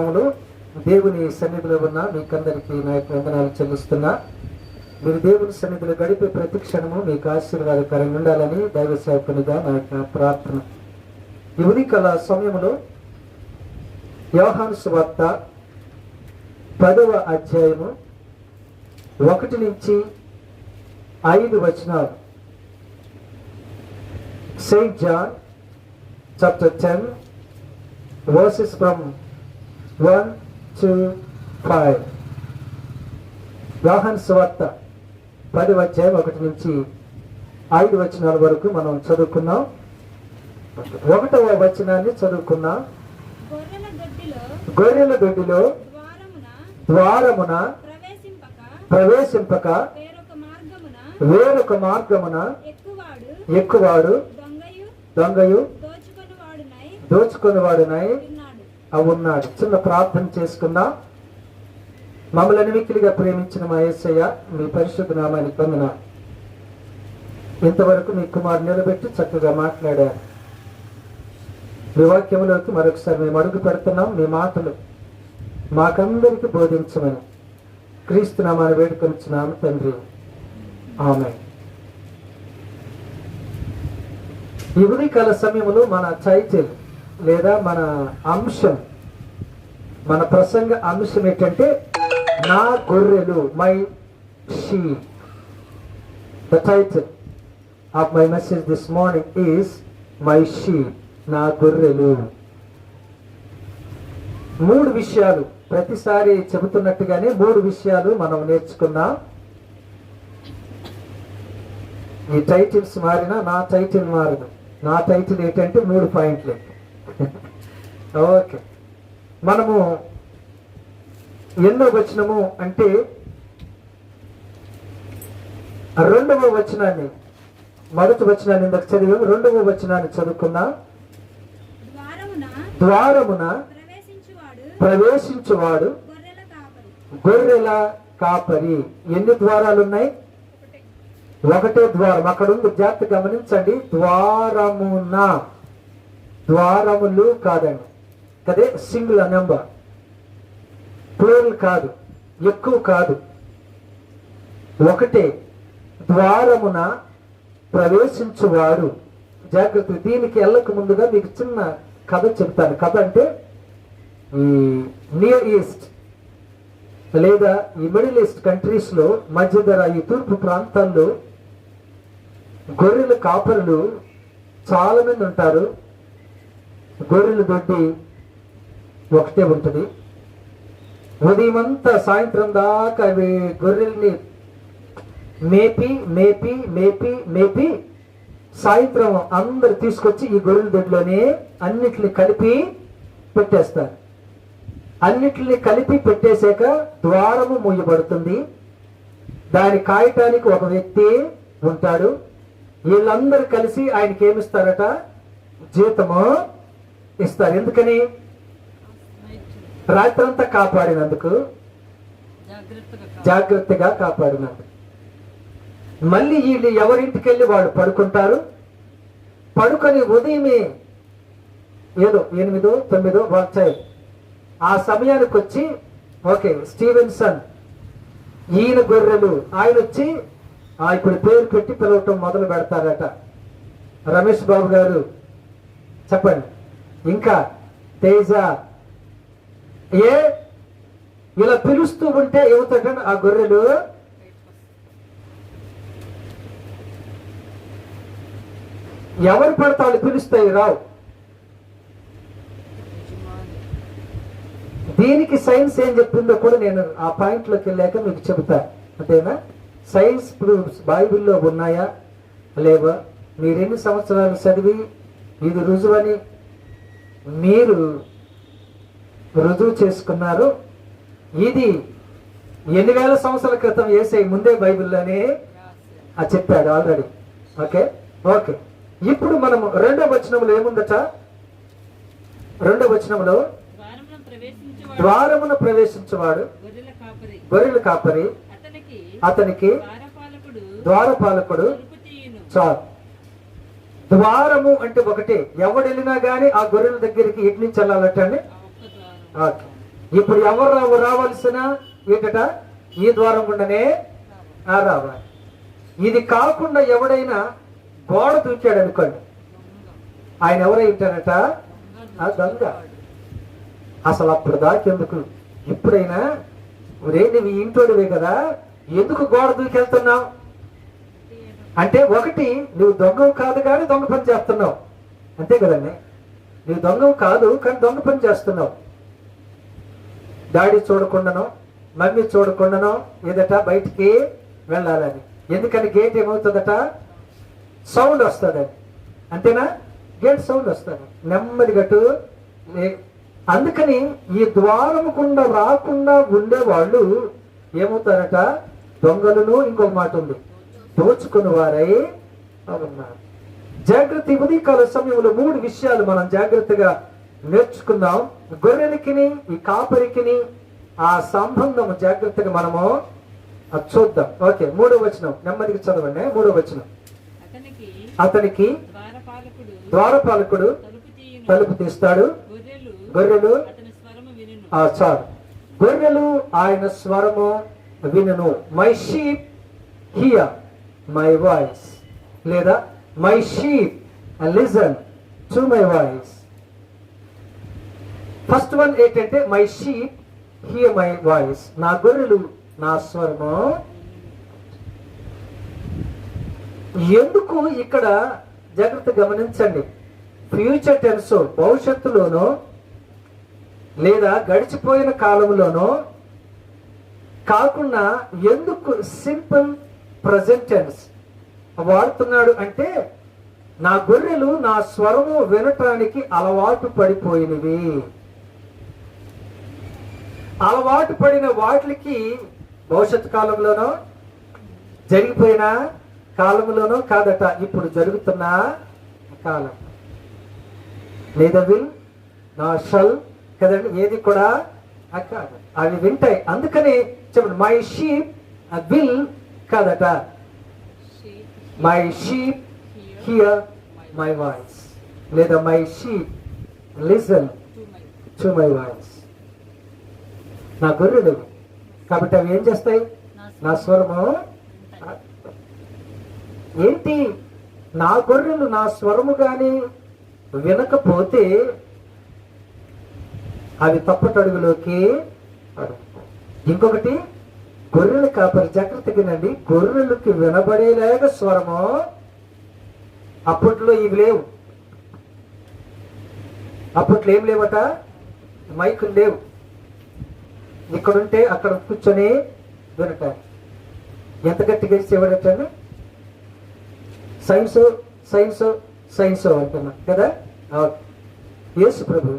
వందనములు. దేవుని సన్నిధిలో ఉన్న మీకందరికీ నా యొక్క వందనాలు చెల్లిస్తున్నా. మీరు దేవుని సన్నిధిలో గడిపే ప్రతి క్షణము మీకు ఆశీర్వాదకరంగా ఉండాలని దైవ సేవకునిగా నా యొక్క ప్రార్థన. ఈ ఉదయకాల సమయంలో యోహాను సువార్త 10వ అధ్యాయము 1 నుంచి 5 వచనాలు. St. John chapter 10 verses from 1 to 5. యోహాను సువార్త 10వ అధ్యాయం 1 నుంచి 5 వచనాల వరకు మనం చదువుకున్నాం. 1వ వచనాన్ని చదువుకున్నాం. గొర్రెల దొడ్డిలో ద్వారమున ప్రవేశింపక వేరొక మార్గమున ఎక్కువాడు దొంగయు దోచుకొనివాడునై ఉన్నాడు. చిన్న ప్రార్థన చేసుకుందాం. మమ్మల్ని మిక్కిలిగా ప్రేమించిన మా యేసయ్య, మీ పరిశుద్ధ నామానికి వందనాలు. ఇంతవరకు మీ కుమారు నిలబెట్టి చక్కగా మాట్లాడారు. మీ వాక్యంలోకి మరొకసారి మేము అడుగు పెడుతున్నాం. మీ మాటలు మాకందరికి బోధించమని క్రీస్తు నామాన్ని వేడుకొనిచున్నాము తండ్రి, ఆమేన్. ఈ ఉదయకాల సమయంలో మన టైటిల్ లేదా మన అంశం, మన ప్రసంగ అంశం ఏంటంటే నా గొర్రెలు, my sheep. The title of my message this morning is my sheep, నా గొర్రెలు. 3 విషయాలు ప్రతిసారి చెబుతున్నట్టుగానే 3 విషయాలు మనం నేర్చుకున్నాం. ఈ టైటిల్స్ మారినా నా టైటిల్ మారదు. నా టైటిల్ ఏంటంటే 3 పాయింట్లు. ఓకే, మనము ఎన్నో వచనము అంటే 2వ వచనాన్ని, మొదటి వచనాన్ని ఇందాక చదివాము, 2వ వచనాన్ని చదువుకుందాం. ద్వారమున ప్రవేశించువాడు గొర్రెల కాపరి. ఎన్ని ద్వారాలు ఉన్నాయి? ఒకటే ద్వారం. అక్కడ ఉంది, జాగ్రత్త గమనించండి. ద్వారమున, ద్వారములు కాదండి, కదే సింగులర్ నెంబర్, ప్లూరల్ కాదు, ఎక్కువ కాదు, ఒకటే. ద్వారమున ప్రవేశించువాడు. జాగ్రత్త, దీనికి వెళ్ళక ముందుగా మీకు చిన్న కథ చెప్తాను. కథ అంటే ఈ నియర్ ఈస్ట్ లేదా ఈ మిడిల్ ఈస్ట్ కంట్రీస్ లో, మధ్య ధర, ఈ తూర్పు ప్రాంతాల్లో గొర్రెల కాపరులు చాలా మంది ఉంటారు. గొర్రెల దొడ్డి ఒకటే ఉంటుంది. ఉదయం అంతా సాయంత్రం దాకా అవి గొర్రెల్ని మేపి మేపి మేపి మేపి సాయంత్రం అందరు తీసుకొచ్చి ఈ గొర్రెల దొడ్లోనే అన్నిటిని కలిపి పెట్టేస్తారు. అన్నిటిని కలిపి పెట్టేశాక ద్వారము మూయబడుతుంది. దాన్ని కాయటానికి ఒక వ్యక్తి ఉంటాడు. వీళ్ళందరూ కలిసి ఆయనకి ఏమిస్తారట? జీతము ఇస్తారు. ఎందుకని? రాత్రంతా కాపాడినందుకు, జాగ్రత్తగా కాపాడినందుకు. మళ్ళీ వీళ్ళు ఎవరింటికి వెళ్ళి వాళ్ళు పడుకుంటారు. పడుకొని ఉదయమే ఏదో 8, 9 వచ్చాయి. ఆ సమయానికి వచ్చి, ఓకే స్టీవెన్సన్ ఈయన గొర్రెలు, ఆయన వచ్చి ఇప్పుడు పేరు పెట్టి పిలవటం మొదలు పెడతారట. రమేష్ బాబు గారు చెప్పండి, ఇంకా తేజ, ఇలా పిలుస్తూ ఉంటే ఏమవుతాడంటే ఆ గొర్రెలు ఎవరు పడితే వాళ్ళు పిలుస్తాయి, రావు. దీనికి సైన్స్ ఏం చెప్తుందో కూడా నేను ఆ పాయింట్లోకి వెళ్ళాక మీకు చెబుతా. అంతేనా? సైన్స్ ప్రూఫ్స్ బైబిల్లో ఉన్నాయా లేవా? మీరు ఎన్ని సంవత్సరాలు చదివి ఇది రుజువని మీరు రుజువు చేసుకున్నారు? ఇది 8,000 సంవత్సరాల క్రితం యేసయ్య ముందే బైబిల్లోనే చెప్పాడు ఆల్రెడీ. ఓకే ఓకే ఇప్పుడు మనము 2వ వచనంలో ఏముందట? 2వ వచనంలో ద్వారమున ప్రవేశించేవాడు గొర్రెల కాపరి, అతనికి ద్వారపాలకుడు. చాలు. ద్వారము అంటే ఒకటే. ఎవడు వెళ్ళినా గానీ ఆ గొర్రెల దగ్గరికి ఎటు నుంచి వెళ్ళాలటండి? ఇప్పుడు ఎవరు రావాల్సిన ఏంటట, ఈ ద్వారం గుండానే రావాలి. ఇది కాకుండా ఎవడైనా గోడ దూకాడు అనుకోండి, ఆయన ఎవరై ఉంటారట, ఆ దొంగ. అసలు అప్పుడు దాకెందుకు, ఇప్పుడైనా రే నువ్వు ఇంటోడివే కదా, ఎందుకు గోడ దూకెళ్తున్నావు అంటే, ఒకటి నువ్వు దొంగవు కాదు కానీ దొంగ పని చేస్తున్నావు, అంతే కదండి. నువ్వు దొంగవు కాదు కానీ దొంగ పని చేస్తున్నావు. డాడీ చూడకుండానో మమ్మీ చూడకుండానో ఏదట బయటికి వెళ్ళాలని. ఎందుకని గేట్ ఏమవుతుందట, సౌండ్ వస్తుందని, అంతేనా, గేట్ సౌండ్ వస్తుంది నెమ్మది గట్టు. అందుకని ఈ ద్వారం గుండా రాకుండా ఉండేవాళ్ళు ఏమవుతారట, దొంగలను, ఇంకొక మాట ఉంది, దోచుకుని వారై ఉన్నారు. జాగ్రత్త. ఉదయకాల సమయంలో 3 విషయాలు మనం జాగ్రత్తగా నేర్చుకుందాం. గొర్రెలకిని ఈ కాపరికిని ఆ సంబంధం జాగ్రత్తగా మనము చూద్దాం. ఓకే, 3వ వచనం నెమ్మదిగా చదవండి. 3వ వచనం, అతనికి ద్వారపాలకుడు తలుపు తీస్తాడు, గొర్రెలు చాలు, గొర్రెలు ఆయన స్వరము వినును. My sheep hear my voice, లేదా my sheep listen to my voice. First one ఏంటంటే my sheep hear my voice, నా గొర్రెలు నా స్వరము. ఎందుకు ఇక్కడ జాగ్రత్త గమనించండి, ఫ్యూచర్ టెన్స్, భవిష్యత్తులోనో లేదా గడిచిపోయిన కాలంలోనో కాకుండా ఎందుకు సింపుల్ ప్రజెంట్ టెన్స్ వాడుతున్నాడు అంటే, నా గొర్రెలు నా స్వరము వినటానికి అలవాటు పడిపోయినవి. అలవాటు పడిన వాటికి భవిష్యత్ కాలంలోనో జరిగిపోయిన కాలంలోనో కాదట, ఇప్పుడు జరుగుతున్న కాలం. లేదా విల్ నా షల్ కదండి, ఏది కూడా కాదు, అవి వింటాయి. అందుకని చెప్పండి, మై షీప్ విల్ కాదట, my sheep hear my voice, లేదా my sheep listen to my voice. నా గొర్రెలు కాబట్టి అవి ఏం చేస్తాయి, నా స్వరము. ఏంటి, నా గొర్రెలు నా స్వరము గాని వినకపోతే అవి తప్పటడుగులోకి. ఇంకొకటి, గొర్రెలు కాపరి జాగ్రత్త వినండి, గొర్రెలకి వినబడేలాగా స్వరము. అప్పట్లో ఇవి లేవు, అప్పట్లో ఏం లేవట, మైకులు లేవు, ఇక్కడుంటే అక్కడ కూర్చొని వినటానికి. ఎంత గట్టిగా ఇచ్చేవాడటండి, సైన్స్ సైన్స్ సైన్స్ అంటున్నా కదా. యేసు ప్రభు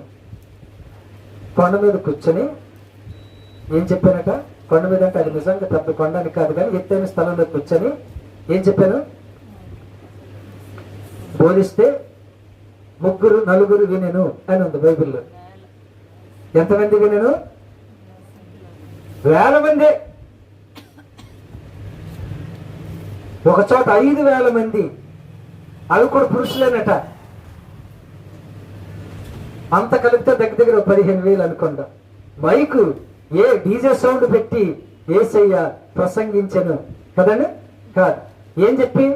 కొండ మీద కూర్చొని ఏం చెప్పానట, కొండ మీద అంటే అది నిజంగా పెద్ద కొండ అని కాదు కానీ ఎత్తైన స్థలంలో కూర్చొని ఏం చెప్పాను, బోధిస్తే 3 4 వినెను అని ఉంది బైబిల్లో. ఎంతమంది వినెను, 1000 మంది. ఒక చోట 5,000 మంది, అవి కూడా పురుషులేనట. అంత కలిపితే దగ్గర 15,000 అనుకుంటా. మైకు ఏ డీజే సౌండ్ పెట్టి యేసయ్య ప్రసంగించను కదండి, కాదు. ఏం చెప్పి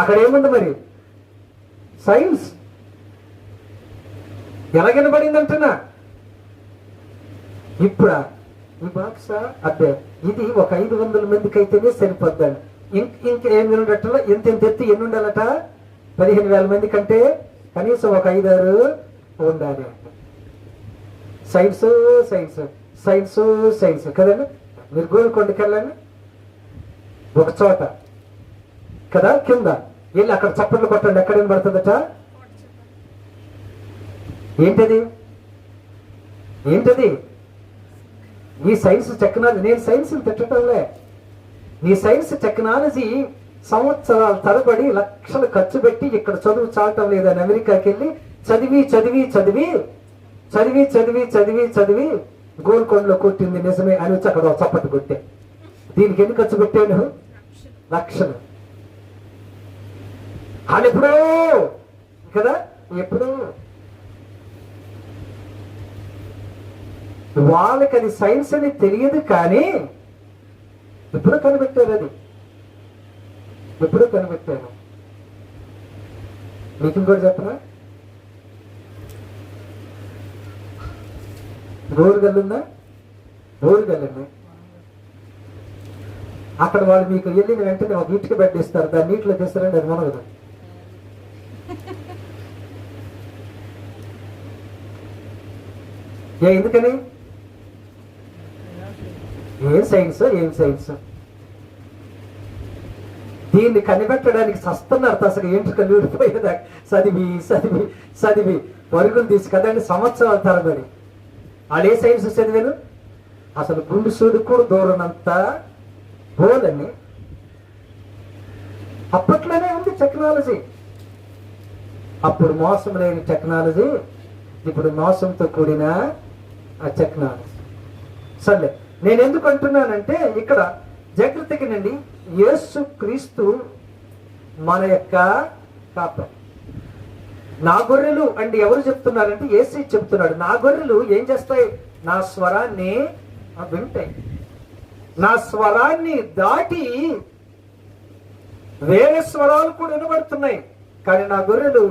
అక్కడ ఏముంది మరి, సైన్స్ ఎలా వినబడింది అంటున్నా. ఇప్పుడా ఈ బాక్స అదే, ఇది ఒక 500 మందికి అయితేనే సరిపోద్దండి. ఇంకేం వినడట, ఎంత ఎత్తి ఎన్ని ఉండాలట, 15,000 మంది కంటే కనీసం ఒక 5-6 ఉండాలి. సైన్స్ సైన్స్ సైన్స్ సైన్స్ కదండి. మీరు గోల్కొండకి వెళ్ళండి, ఒక చోట కదా కింద వెళ్ళి అక్కడ చప్పట్లు కొట్టండి, ఎక్కడ వినబడుతుందట. ఏంటది ఏంటది, ఈ సైన్స్ టెక్నాలజీ. నేను సైన్స్ తిట్టడంలే, నీ సైన్స్ టెక్నాలజీ సంవత్సరాల తరబడి లక్షలు ఖర్చు పెట్టి ఇక్కడ చదువు చాలటం లేదని అమెరికాకి వెళ్ళి చదివి చదివి చదివి చదివి చదివి చదివి చదివి గోల్కొండలో కొట్టింది నిజమే అని వచ్చి అక్కడ చప్పట్టు కొట్టే. దీనికి ఎన్ని ఖర్చు పెట్టాను, లక్షలు. అది ఎప్పుడో కదా, ఎప్పుడో వాళ్ళకి అది సైన్స్ అని తెలియదు, కానీ ఎప్పుడో కనిపెట్టారు. అది ఎప్పుడో కనిపెట్టారు. మీకు ఇంకోటి చెప్పనా? గోరుగల్లుందా? గోరుగల్లండి. అక్కడ వాళ్ళు మీకు వెళ్ళిన వెంటనే ఒక ఇటుక బెడ్ ఇస్తారు, దాన్ని నీటిలో తీస్తారండి, అది మునగదు. ఎందుకని? ఏం సైన్స్, ఏం సైన్స్? దీన్ని కనిపెట్టడానికి సస్తున్నారు. అసలు ఏంటి ఊడిపోయేదా చదివి చదివి చదివి పరుగులు తీసి కదండి సంవత్సరాల తరబడి. వాళ్ళు ఏ సైన్స్ చదివాను? అసలు గుండు సూడు కూడా దూరనంత పోలని. అప్పట్లోనే ఉంది టెక్నాలజీ. అప్పుడు మోసం లేని టెక్నాలజీ, ఇప్పుడు మోసంతో కూడిన ఆ టెక్నాలజీ. సరే, నేను ఎందుకు అంటున్నానంటే ఇక్కడ జాగ్రత్తగానండి, యేసు క్రీస్తు మన యొక్క కాపరి. నా గొర్రెలు అంటే ఎవరు చెప్తున్నారంటే యేసు చెప్తున్నాడు. నా గొర్రెలు ఏం చేస్తాయి? నా స్వరాన్ని వింటాయి. నా స్వరాన్ని దాటి వేరే స్వరాలు కూడా వినబడుతున్నాయి, కానీ నా గొర్రెలు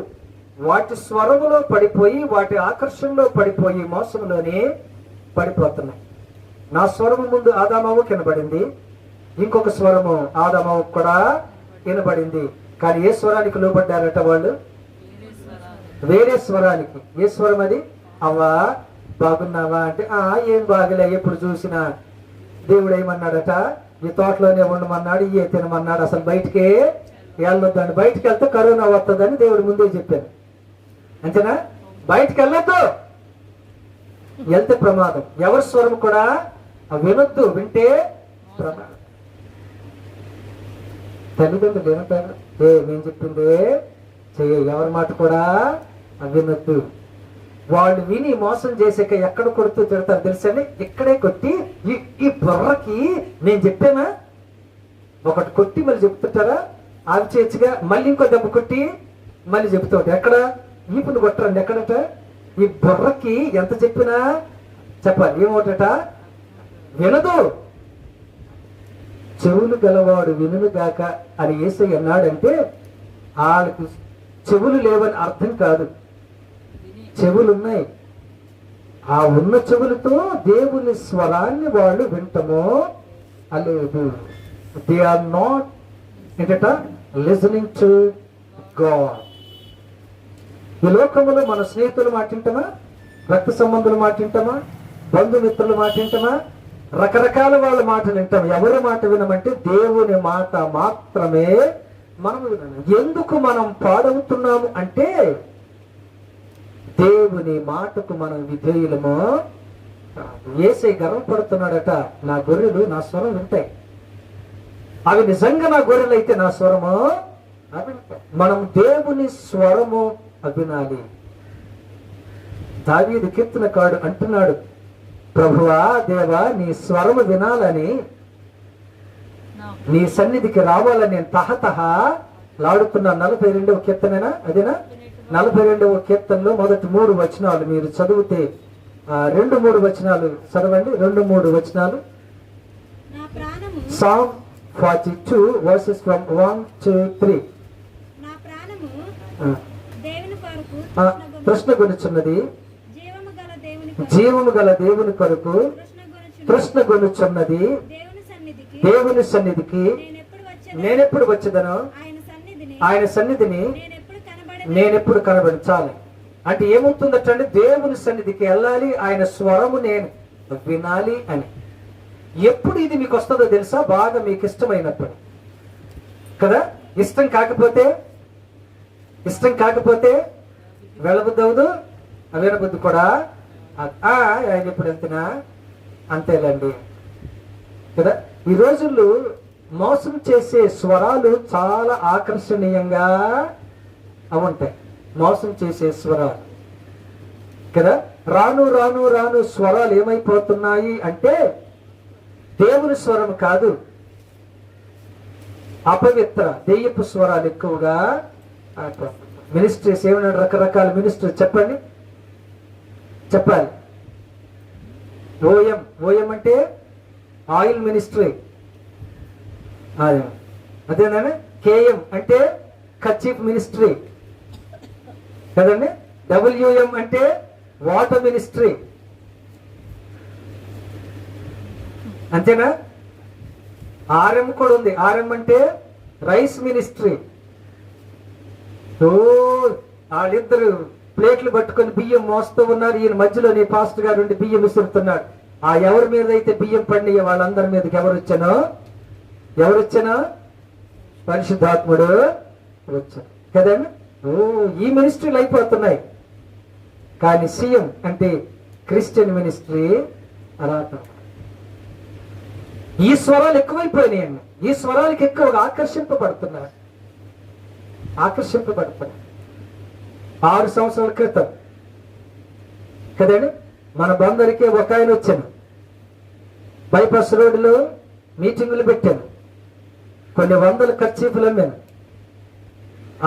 వాటి స్వరములో పడిపోయి, వాటి ఆకర్షణలో పడిపోయి మోసంలోనే పడిపోతున్నాయి. నా స్వరము ముందు ఆదామవ్వ వినబడింది, ఇంకొక స్వరము ఆదామవ్వ కూడా వినబడింది, కానీ ఏ స్వరానికి లోబడ్డారట వాళ్ళు? వేరే స్వరానికి. ఏ స్వరం అది? అవ్వా బాగున్నావా అంటే ఏం బాగలే, ఎప్పుడు చూసినా. దేవుడు ఏమన్నాడట? ఈ తోటలోనే ఉండమన్నాడు, ఇయే తినమన్నాడు, అసలు బయటికే వెళ్ళొద్దండి, బయటికి వెళ్తే కరోనా వస్తుందని దేవుడు ముందే చెప్పాను. అంతేనా? బయటికి వెళ్ళొద్దు, వెళ్తే ప్రమాదం. ఎవరి స్వరం కూడా వినొద్దు, వింటే ప్రమాదం. తల్లిదండ్రులు ఏమంటారు? నేను చెప్పిందే చెయ్యి, ఎవరి మాట కూడా వినొద్దు. వాళ్ళు విని మోసం చేసాక ఎక్కడ కొడుతూ తిడతారు తెలుసండి? ఇక్కడే కొట్టి ఈ బుర్రకి నేను చెప్పానా ఒకటి కొట్టి మళ్ళీ చెప్తుంటారా? ఆవి చేయొచ్చుగా, మళ్ళీ ఇంకో దెబ్బ కొట్టి మళ్ళీ చెప్తూ ఉంటారు. ఎక్కడ? ఈపుని కొట్టరండి, ఎక్కడట? ఈ బుర్రకి ఎంత చెప్పినా చెప్పాలి. ఏమవుతట? వినదు. చెవులు గలవాడు వినును గాక అని యేసయ్య అన్నాడంటే వాళ్ళకి చెవులు లేవని అర్థం కాదు, చెవులున్నాయి. ఆ ఉన్న చెవులతో దేవుని స్వరాన్ని వాళ్ళు వింటమో లేదు. దే ఆర్ నాట్ ఏంటట లిజనింగ్ టు గాడ్. ఈ లోకంలో మన స్నేహితులు మాటింటామా? రక్త సంబంధులు మాటింటామా? బంధుమిత్రులు మాటింటామా? రకరకాల వాళ్ళ మాటలు వింటాం. ఎవరి మాట వినమంటే దేవుని మాట మాత్రమే మనం వినాలి. ఎందుకు మనం పాడవుతున్నాము అంటే దేవుని మాటకు మనం విధేయులమో. యేసయ్య గర్వపడుతున్నాడట, నా గొర్రెలు నా స్వరం వింటాయి. అవి నిజంగా నా గొర్రెలు అయితే నా స్వరము అవి మనం దేవుని స్వరము వినాలి. దావీదు కీర్తనకారుడు అంటున్నాడు, ప్రభువా దేవా నీ స్వరము వినాలని, నీ సన్నిధికి రావాలని నేను తహతహ లాడుతున్నా. 42వ కీర్తనేనా అదేనా? 42వ కీర్తనలో మొదటి 3 వచనాలు మీరు చదివితే 2-3 వచనాలు చదవండి. 2-3 వచనాలు. Psalm 42 verses from 1 to 3. తృష్ణ గొనుచున్నది, జీవము గల దేవుని కొరకు తృష్ణ గొనుచున్నది. దేవుని సన్నిధికి నేనెప్పుడు వచ్చేదనో ఆయన సన్నిధిని నేనెప్పుడు కనబడించాలి. అంటే ఏమవుతుందటండి? దేవుని సన్నిధికి వెళ్ళాలి, ఆయన స్వరము నేను వినాలి అని. ఎప్పుడు ఇది మీకు వస్తుందో తెలుసా? బాగా మీకు ఇష్టమైనప్పుడు కదా. ఇష్టం కాకపోతే వెళ్ళబుద్ధి అవదు, వినబుద్ధి కూడా. ఆయన ఎప్పుడు వెళ్తున్నా అంతేలేండి కదా. ఈ రోజుల్లో మోసం చేసే స్వరాలు చాలా ఆకర్షణీయంగా ఉంటాయి. మోసం చేసే స్వరాలు కదా. రాను రాను రాను స్వరాలు ఏమైపోతున్నాయి అంటే దేవుని స్వరం కాదు, అపవిత్ర దెయ్యపు స్వరాలు ఎక్కువగా. మినిస్ట్రీస్ ఏమన్నాడు? రకరకాల మినిస్ట్రీ చెప్పండి, చెప్పాలి. ఓఎం, ఓఎం అంటే ఆయిల్ మినిస్ట్రీ, అదేనండి. కేఎం అంటే కర్చీఫ్ మినిస్ట్రీ కదండి. డబ్ల్యూఎం అంటే వాటర్ మినిస్ట్రీ, అంతేనా. ఆర్ఎం కూడా ఉంది. ఆర్ఎం అంటే రైస్ మినిస్ట్రీ. ఓ వాళ్ళిద్దరు ప్లేట్లు పట్టుకొని బియ్యం మోస్తూ ఉన్నారు. ఈయన మధ్యలో నీ పాస్టర్ గారు ఉండి బియ్యం విసురుతున్నాడు. ఆ ఎవరి మీద అయితే బియ్యం పడినాయో వాళ్ళందరి మీదకి ఎవరు వచ్చానో పరిశుద్ధాత్ముడు వచ్చాడు కదండి. ఓ ఈ మినిస్ట్రీలు అయిపోతున్నాయి. కానీ సీఎం అంటే క్రిస్టియన్ మినిస్ట్రీ అలా. ఈ స్వరాలు ఎక్కువైపోయినాయండి. ఈ స్వరాలకి ఎక్కువగా ఆకర్షింపబడుతున్నారు. 6 సంవత్సరాల క్రితం కదండి మన బందరికి ఒక ఆయన వచ్చాను. బైపాస్ రోడ్డులో మీటింగులు పెట్టాను. కొన్ని వందల కర్చీఫ్లు అమ్మాను.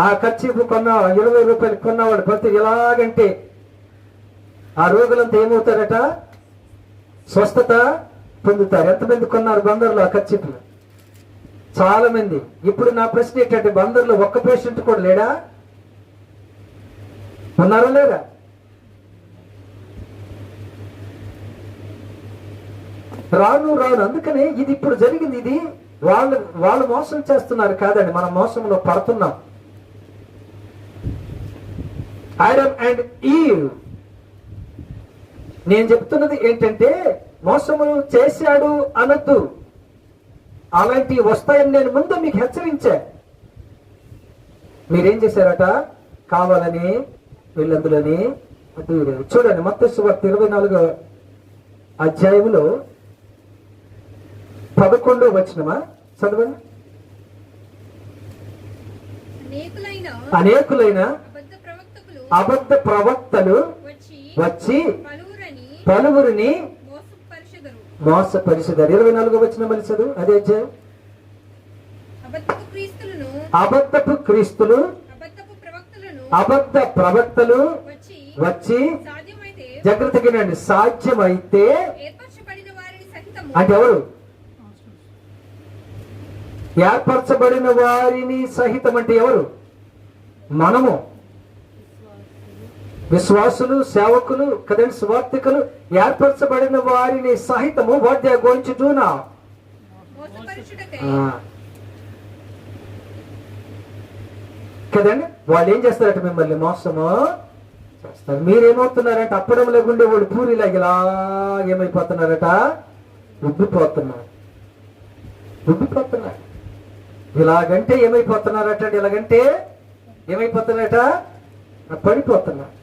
ఆ కర్చీఫ్ కొన్న 20 రూపాయలు కొన్నవాడు ప్రతి ఎలాగంటే ఆ రోగులంతా ఏమవుతారట, స్వస్థత పొందుతారు. ఎంతమంది కొన్నారు బందర్లో ఆ కర్చీఫ్లు? చాలా మంది. ఇప్పుడు నా ప్రశ్న ఏంటంటే బందర్లో ఒక్క పేషెంట్ కూడా లేడా? ఉన్నారా లేరా? రాను. అందుకనే ఇది ఇప్పుడు జరిగింది. ఇది వాళ్ళు మోసం చేస్తున్నారు కాదండి, మనం మోసంలో పడుతున్నాం. Adam and Eve. నేను చెప్తున్నది ఏంటంటే మోసములు చేశాడు అనొద్దు. అలాంటివి వస్తాయని నేను ముందు మీకు హెచ్చరించా. మీరేం చేశారట? కావాలని వీళ్ళందులోని చూడండి. మత్తయి సువార్త 24వ అధ్యాయంలో 11వ వచనమా చదవండి. అనేకులైన అబద్ధ ప్రవక్తలు వచ్చి పలువురిని మోసపరిచెదరు. 24వ వచనం మళ్ళీ చదువు. అదే అధ్యాయం. అబద్ధపు క్రీస్తులు అబద్ధ ప్రవక్తలు వచ్చి జాగ్రత్తగానండి, సాధ్యమైతే అంటే ఎవరు? ఏర్పరచబడిన వారిని సహితం అంటే ఎవరు? మనము విశ్వాసులు, సేవకులు కదండి, సువార్థికులు. ఏర్పరచబడిన వారిని సహితము what they are going to do now. కదండి వాళ్ళు ఏం చేస్తారట? మిమ్మల్ని మోసము చేస్తారు. మీరేమవుతున్నారంటే అప్పడం లేకుండే వాళ్ళు పూరిలాగా ఇలా ఏమైపోతున్నారట? ఉబ్బిపోతున్నారు. ఇలాగంటే ఏమైపోతున్నారట? ఇలాగంటే ఏమైపోతున్నారట? పడిపోతున్నారు.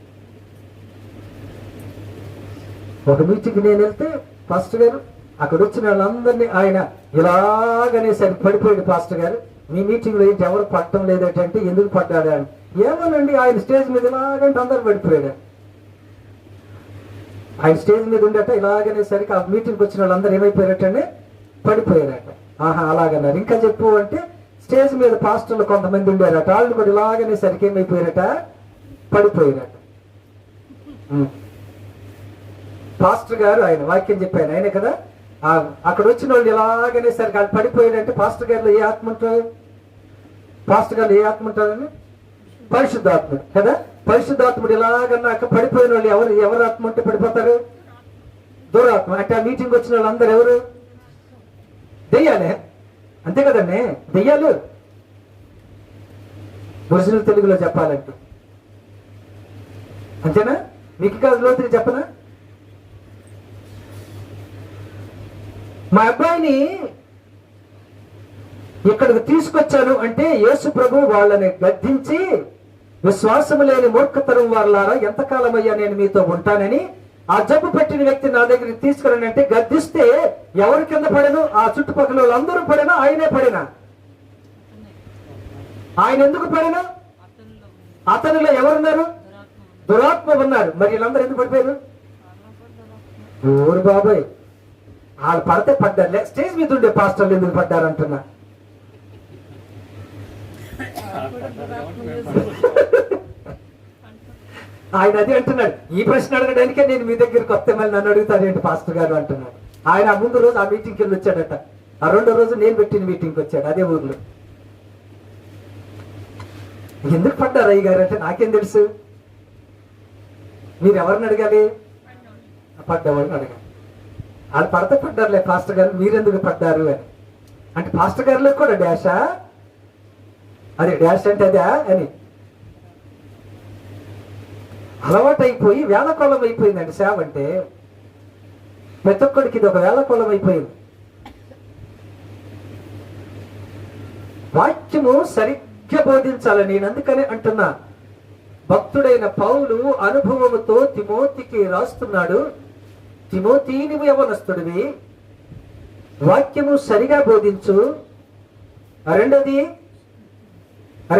ఒక మీటింగ్కి నేను వెళ్తే పాస్టర్ గారు అక్కడ వచ్చిన వాళ్ళందరినీ ఆయన ఇలాగనేసరి పడిపోయాడు. పాస్టర్ గారు మీ మీటింగ్లో ఏంటి ఎవరు పట్టడం లేదంటే ఎందుకు పడ్డాడు అని. ఏమోనండి ఆయన స్టేజ్ మీద ఇలాగంటే అందరు పడిపోయాడు. ఆయన స్టేజ్ మీద ఉండేట ఇలాగనేసరికి ఆ మీటింగ్కి వచ్చిన వాళ్ళందరూ ఏమైపోయారటండి? పడిపోయారట. ఆహా అలాగన్నారు. ఇంకా చెప్పు అంటే స్టేజ్ మీద పాస్టర్లు కొంతమంది ఉండేరట. వాళ్ళు కూడా ఇలాగనేసరికి ఏమైపోయారట? పడిపోయారట. పాస్టర్ గారు ఆయన వాక్యం చెప్పాను ఆయనే కదా. అక్కడ వచ్చిన వాళ్ళు ఇలాగనేసరికి వాళ్ళు పడిపోయాడంటే పాస్టర్ గారిలో ఏ ఆత్మ ఉంటారు? పాస్టర్ గారు ఏ ఆత్మ ఉంటారని? పరిశుద్ధాత్ముడు కదా. పరిశుద్ధాత్ముడు ఇలాగన్నాక పడిపోయిన వాళ్ళు ఎవరు ఆత్మ ఉంటే పడిపోతారు? దురాత్మ. అంటే ఆ మీటింగ్ వచ్చిన వాళ్ళందరూ ఎవరు? దెయ్యాలే. అంతే కదండి, దెయ్యాలు. ఒరిజినల్ తెలుగులో చెప్పాలంటే అంతేనా? మీకు కాదు లోతుగా చెప్పనా? మా అబ్బాయిని ఇక్కడికి తీసుకొచ్చాను అంటే యేసు ప్రభు వాళ్ళని గద్దించి, విశ్వాసము లేని మూర్ఖతరం వారులారా ఎంతకాలం అయ్యా నేను మీతో ఉంటానని, ఆ జబ్బు పెట్టిన వ్యక్తి నా దగ్గరికి తీసుకురానంటే గద్దిస్తే ఎవరి కింద పడను? ఆ చుట్టుపక్కల వాళ్ళందరూ పడినా ఆయనే పడినా? ఆయన ఎందుకు పడినా? అతనిలో ఎవరున్నారు? దురాత్మ ఉన్నారు. మరి వీళ్ళందరూ ఎందుకు పడిపోయారు? ఊరు బాబాయ్ వాళ్ళు పడితే పడ్డారు. స్టేజ్ మీద ఉండే పాస్టర్లు ఎందుకు పడ్డారు అంటున్నా. ఆయన అదే అంటున్నాడు, ఈ ప్రశ్న అడగడానికే నేను మీ దగ్గరికి వస్తే మళ్ళీ నన్ను అడుగుతారేంటి పాస్టర్ గారు అంటున్నాడు. ఆయన ఆ ముందు రోజు ఆ మీటింగ్కి వెళ్ళి వచ్చాడట, ఆ రెండో రోజు నేను పెట్టిన మీటింగ్కి వచ్చాడు అదే ఊర్లో. ఎందుకు పడ్డారు అయ్య గారు అంటే నాకేం తెలుసు, మీరు ఎవరిని అడగాలి, పడ్డవాళ్ళని అడగాలి. వాళ్ళు పడితే పడ్డారులే పాస్టర్ గారు, మీరెందుకు పడ్డారు అని. అంటే పాస్టర్ గారిలో కూడా డాషా, అదే డాష్ అంటే అదే అని అలవాటు అయిపోయి వేళకోళం అయిపోయిందండి సేవ అంటే. ప్రతి ఒక్కడికి ఇది ఒక వేళకోళం అయిపోయింది. వాక్యము సరిగ్గా బోధించాలని నేను అందుకనే అంటున్నా. భక్తుడైన పౌలు అనుభవముతో తిమోతికి రాస్తున్నాడు, తిమోతి నువ్వు యవ్వనస్తుడివి, వాక్యము సరిగా బోధించు.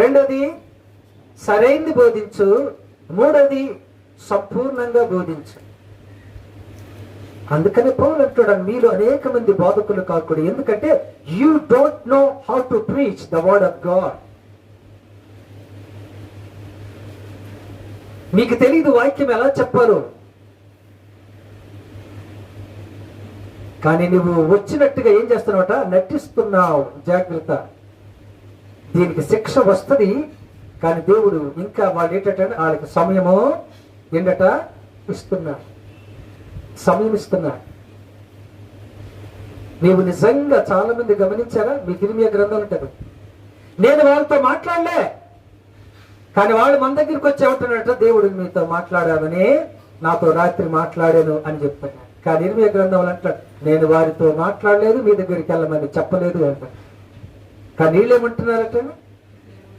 రెండోది సరైంది బోధించు. మూడోది సంపూర్ణంగా బోధించు. అందుకని పౌలు అంటున్నాడు, మీలో అనేక మంది బోధకులు కాకూడదు. ఎందుకంటే you don't know how to preach the word of God. మీకు తెలియదు వాక్యం ఎలా చెప్పాలో. కానీ నువ్వు వచ్చినట్టుగా ఏం చేస్తున్నావుట, నటిస్తున్నావు. జాగ్రత్త, దీనికి శిక్ష వస్తుంది. కానీ దేవుడు ఇంకా వాళ్ళు ఏంటంటే వాళ్ళకి సమయము ఏంటట ఇస్తున్నాడు, సమయం ఇస్తున్నాడు. నీవు నిజంగా చాలా మంది గమనించారా, మీ ఇర్మియా గ్రంథాలు ఉంటుంది, నేను వాళ్ళతో మాట్లాడలే కానీ వాళ్ళు మన దగ్గరికి వచ్చి ఏమంటున్నట్ట, దేవుడు మీతో మాట్లాడామని, నాతో రాత్రి మాట్లాడాను అని చెప్తున్నాడు. కానీ ఇర్మియా గ్రంథంలో అంటాడు, నేను వారితో మాట్లాడలేదు, మీ దగ్గరికి వెళ్ళమని చెప్పలేదు అంటాడు. కానీ వీళ్ళు ఏమంటున్నారట,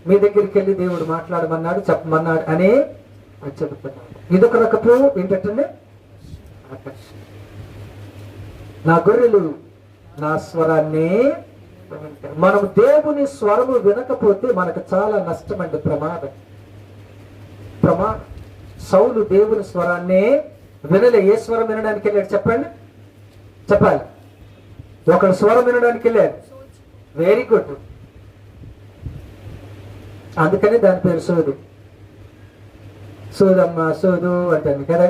మీ దగ్గరికి వెళ్ళి దేవుడు మాట్లాడమన్నాడు, చెప్పమన్నాడు అని చెబుతున్నాడు. ఇదొక రకపు ఏంటంటే నా గొర్రెలు నా స్వరాన్ని. మనం దేవుని స్వరము వినకపోతే మనకు చాలా నష్టం అండి, ప్రమాదం. సౌలు దేవుని స్వరాన్ని వినలే. ఏ స్వరం వినడానికి వెళ్ళాడు చెప్పండి, చెప్పాలి. ఒకడు స్వరం వినడానికి వెళ్ళాడు, వెరీ గుడ్. అందుకని దాని పేరు సోదు. సోదమ్మ సోదు అంటాను కదా.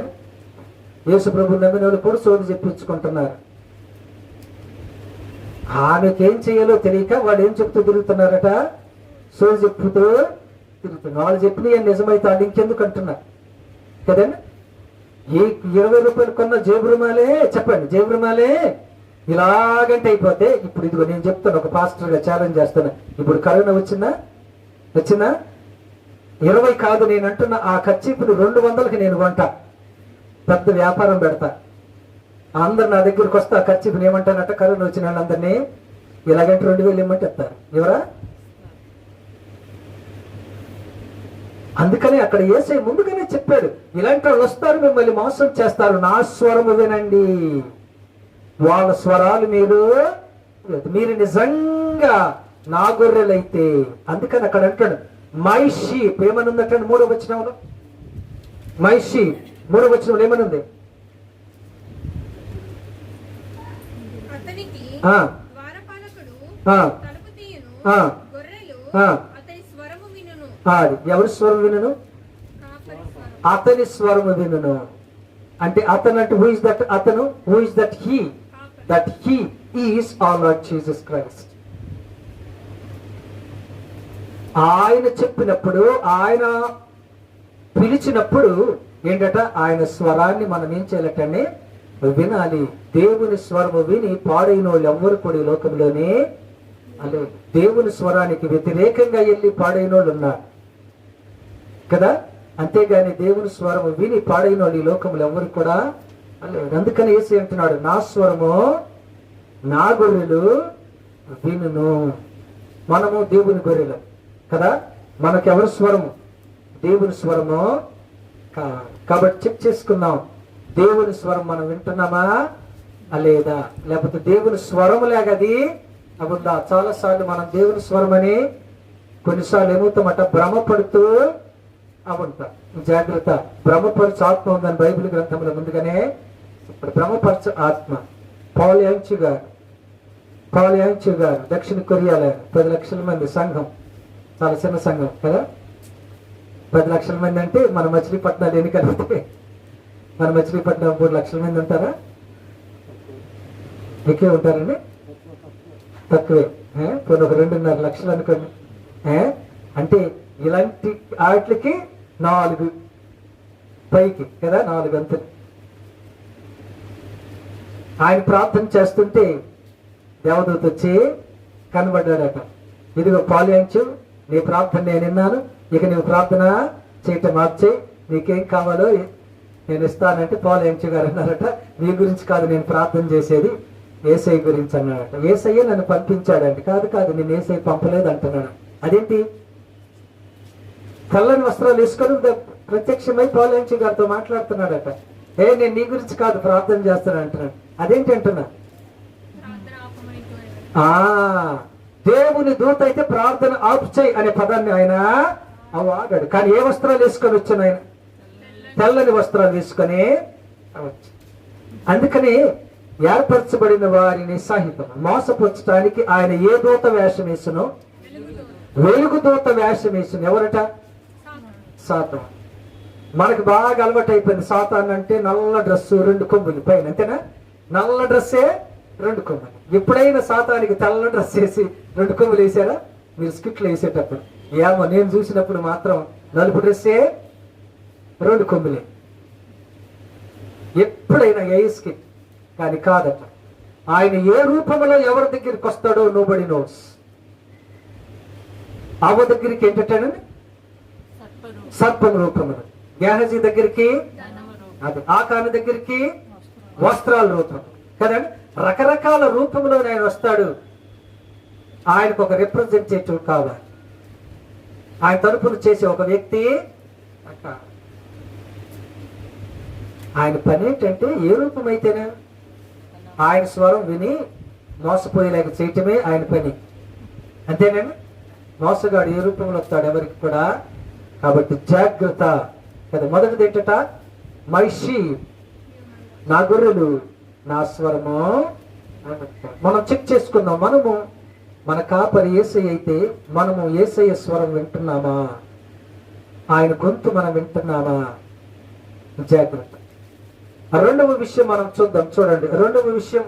యేసు ప్రభు నమ్మిన వాళ్ళు కూడా సోదు చెప్పించుకుంటున్నారు. ఆమెకేం చేయాలో తెలియక వాడు ఏం చెప్తూ తిరుగుతున్నారట, సోదు చెప్తూ తిరుగుతున్నారు. వాళ్ళు చెప్పిన నిజమైతే వాళ్ళు ఇంకెందుకు అంటున్నారు కదండి. ఈ 20 రూపాయలు కొన్న జేబురుమాలే చెప్పండి, జేబురుమాలే ఇలాగంటే అయిపోతే, ఇప్పుడు ఇదిగో నేను చెప్తాను, ఒక పాస్టర్గా ఛాలెంజ్ చేస్తాను. ఇప్పుడు కరోనా వచ్చిందా 20 కాదు, నేను అంటున్నా ఆ ఖర్చీపులు 200కి నేను కొంటా, పెద్ద వ్యాపారం పెడతా. అందరు నా దగ్గరకు వస్తే ఆ ఖర్చీపుని ఏమంటానంట, కరోనా వచ్చిన వాళ్ళందరినీ ఇలాగంటే 2000 ఇమ్మంటే చెప్తారు ఎవరా. అందుకని అక్కడ యేసయ్య ముందుగానే చెప్పాడు, ఇలాంటి వాళ్ళు వస్తారు, మిమ్మల్ని మోసం చేస్తారు, నా స్వరము వినండి. వాళ్ళ స్వరాలు మీరు నిజంగా నా గొర్రెలైతే. అందుకని అక్కడ అంటాడు మై షీప్ ఏమనుందంటే 3వ వచనంలో, మై షీప్ 3వ వచనంలో ఏమనుంది, ఎవరి స్వరం వినును, అతని స్వరము వినును. అంటే అతను అంటే హూ ఇస్ దట్, అతను who is that he is our Lord Jesus Christ. ఆయన చెప్పినప్పుడు, ఆయన పిలిచినప్పుడు ఏంటట, ఆయన స్వరాన్ని మనం ఏం చేయాలటండి, వినాలి. దేవుని స్వరము విని పాడైన వాళ్ళు ఎవ్వరు కూడా ఈ లోకంలోనే అలే. దేవుని స్వరానికి వ్యతిరేకంగా వెళ్ళి పాడైన వాళ్ళు ఉన్నారు కదా. అంతేగాని దేవుని స్వరము విని పాడైన వాళ్ళు ఈ లోకంలో ఎవ్వరు కూడా అలేదు. అందుకని యేసు అంటున్నాడు, నా స్వరము నా గొర్రెలు వినును. మనము దేవుని గొర్రెలు కదా, మనకెవరి స్వరము, దేవుని స్వరము కాబట్టి చెక్ చేసుకుందాం, దేవుని స్వరం మనం వింటున్నామా లేదా, లేకపోతే దేవుని స్వరం లేకది అవుందా. చాలా సార్లు మనం దేవుని స్వరం అని కొన్నిసార్లు ఏమవుతామట, భ్రమపడుతూ అవుంటాం. జాగ్రత్త, భ్రమపరచు ఆత్మ ఉందని బైబిల్ గ్రంథంలో ముందుగానే. ఇప్పుడు భ్రమపరచు ఆత్మ. పాల్ యాంగ్చూ గారు దక్షిణ కొరియాలో 10 లక్షల మంది సంఘం, చాలా చిన్న సంఘం కదా. 10 లక్షల మంది అంటే మన మచిలీపట్నాలు ఎన్ని కలిపితే మన మచిలీపట్నం 3 లక్షల మంది ఉంటారా? ఎక్కువే ఉంటారండి? తక్కువే. కొన్ని ఒక 2.5 లక్షలు అనుకోండి. అంటే ఇలాంటి వాటికి 4 పైకి కదా, 4 అంతలు. ఆయన ప్రార్థన చేస్తుంటే దేవదూత వచ్చి కనబడ్డాడట. ఇదిగో పాలించు, నీ ప్రార్థన నేను విన్నాను, ఇక నువ్వు ప్రార్థన చేయటం మార్చేయి, నీకేం కావాలో నేను ఇస్తానంటే పాలించు గారు అన్నారట, నీ గురించి కాదు నేను ప్రార్థన చేసేది, ఏసై గురించి అన్నాడట. ఏసయ్య నన్ను పంపించాడంటే, కాదు కాదు నేను ఏసై పంపలేదు అంటున్నాడు. అదేంటి? తెల్లని వస్త్రాలు వేసుకొని ప్రత్యక్షమై పాలించు గారితో మాట్లాడుతున్నాడట. నేను నీ గురించి కాదు ప్రార్థన చేస్తాను అంటున్నాడు. అదేంటి అంటున్నా? దేవుని దూత అయితే ప్రార్థన ఆపు చేయి అనే పదాన్ని ఆయన వాడాడు. కానీ ఏ వస్త్రాలు వేసుకొని వచ్చాను ఆయన? తెల్లని వస్త్రాలు వేసుకొని. అందుకని ఏర్పరచబడిన వారిని సహితం మోసపుచ్చడానికి ఆయన ఏ దూత వేషం వేసును? వెలుగు దూత వేషం వేసును. ఎవరట? సాతాను. మనకు బాగా అలవాటు అయిపోయింది సాతాను అంటే నల్ల డ్రెస్సు 2 కొమ్ములు పైన, అంతేనా? నల్ల డ్రెస్సే 2 కొమ్ములు. ఎప్పుడైనా సాతానికి తెల్ల డ్రెస్ వేసి 2 కొమ్ములు వేసారా మీరు స్కిట్లు వేసేటప్పుడు? ఏమో నేను చూసినప్పుడు మాత్రం నలుపు డ్రెస్సే 2 కొమ్ములే ఎప్పుడైనా ఏ స్కిట్. కానీ కాదట. ఆయన ఏ రూపంలో ఎవరి దగ్గరికి వస్తాడో నోబడి నోస్. ఆవ దగ్గరికి ఏంటంటే సర్పం రూపములు, గేహజీ దగ్గరికి ఆకాను దగ్గరికి వస్త్రాల రూపం కదండి. రకరకాల రూపంలో ఆయన వస్తాడు. ఆయనకు ఒక రిప్రజెంటేటివ్ కావాలి, ఆయన తరపున చేసే ఒక వ్యక్తి. ఆయన పని ఏంటంటే ఏ రూపం అయితేనే ఆయన స్వరం విని మోసపోయేలాగ చేయటమే ఆయన పని, అంతేనండి. మోసగాడు ఏ రూపంలో వస్తాడు ఎవరికి కూడా. కాబట్టి జాగ్రత్త కదా. మొదటిది ఏంటట? మై షీప్, నా గొర్రెలు నా స్వరము. మనం చెక్ చేసుకుందాం. మనము మన కాపరి యేసయ్య అయితే మనము యేసయ్య స్వరం వింటున్నామా? ఆయన గొంతు మనం వింటున్నామా? జాగ్రత్త. రెండవ విషయం మనం చూద్దాం. చూడండి, రెండవ విషయం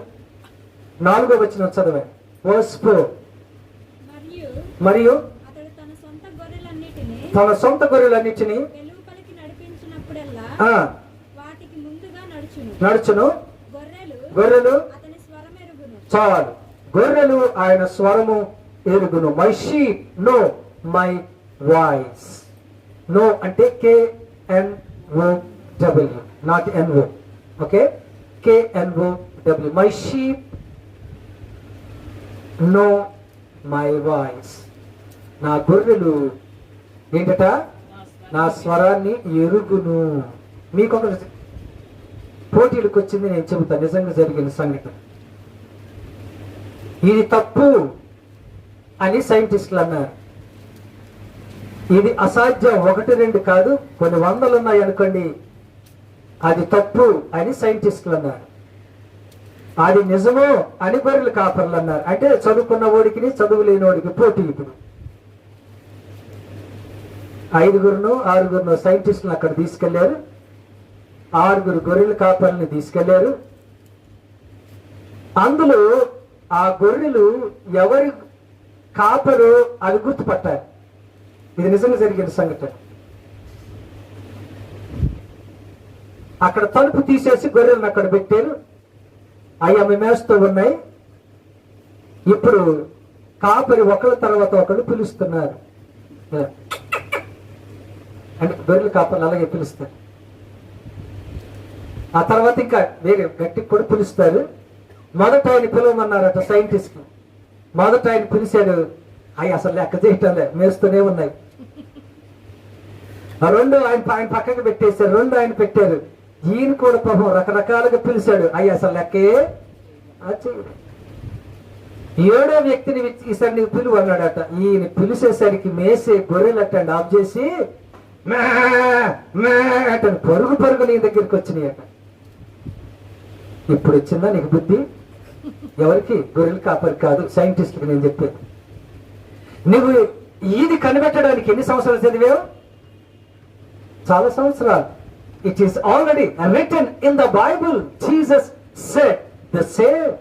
4వ వచనం చదవండి. వర్స్ 4. మరియు తన సొంత గొర్రెలన్నిటిని నడుచును. గొర్రెలు చాలు, గొర్రెలు ఆయన స్వరము ఎరుగును. My sheep know my voice. Know అంటే KNOW, not NO. Okay, KNOW. My sheep know my voice. నా గొర్రెలు ఏంటట? నా స్వరాన్ని ఎరుగును. మీకు ఒక పోటీలకు వచ్చింది నేను చెబుతాను, నిజంగా జరిగిన సంఘటన. ఇది తప్పు అని సైంటిస్టులు అన్నారు. ఇది అసాధ్యం, 1, 2 కాదు, కొన్ని 100 ఉన్నాయి అనుకోండి, అది తప్పు అని సైంటిస్టులు అన్నారు. అది నిజమో అని గొర్రెలు కాపర్లు అన్నారు. అంటే చదువుకున్న వాడికి చదువు లేని వాడికి పోటీ. ఇప్పుడు 5గురునో 6గురునో సైంటిస్టులను అక్కడ తీసుకెళ్లారు. 6గురు గొర్రెల కాపర్లని తీసుకెళ్లారు. అందులో ఆ గొర్రెలు ఎవరి కాపరు అది గుర్తుపట్టారు. ఇది నిజంగా జరిగిన సంఘటన. అక్కడ తలుపు తీసేసి గొర్రెలను అక్కడ పెట్టారు. అవి ఆమె మేస్తూ ఉన్నాయి. ఇప్పుడు కాపరి ఒకళ్ళ తర్వాత ఒకళ్ళు పిలుస్తున్నారు. అంటే గొర్రెల కాపర్లు అలాగే పిలుస్తారు. ఆ తర్వాత ఇంకా వేరే గట్టికి కూడా పిలుస్తారు. మొదట ఆయన పిలవమన్నారట సైంటిస్ట్. మొదట ఆయన పిలిచాడు. అవి అసలు లెక్క చేయటంలే, మేస్తూనే ఉన్నాయి. ఆ 2 ఆయన పక్కకి పెట్టేశారు. 2 ఆయన పెట్టారు. ఈయన కూడా పాపం రకరకాలుగా పిలిచాడు. అవి అసలు లెక్కే. 7వ వ్యక్తిని ఈసారి నీకు పిలువ అన్నాడట. ఈయన పిలిచేసరికి మేసే గొర్రెలట్టండి ఆఫ్ చేసి పరుగు పరుగు నీ దగ్గరికి వచ్చినాయట. ఇప్పుడు వచ్చిందా నీకు బుద్ధి? ఎవరికి? గొర్రెలు కాపరి కాదు, సైంటిస్ట్కి నేను చెప్పాను. నువ్వు ఇది కనిపెట్టడానికి ఎన్ని సంవత్సరాలు చదివావు? చాలా సంవత్సరాలు. It is already written in the Bible. Jesus said the same.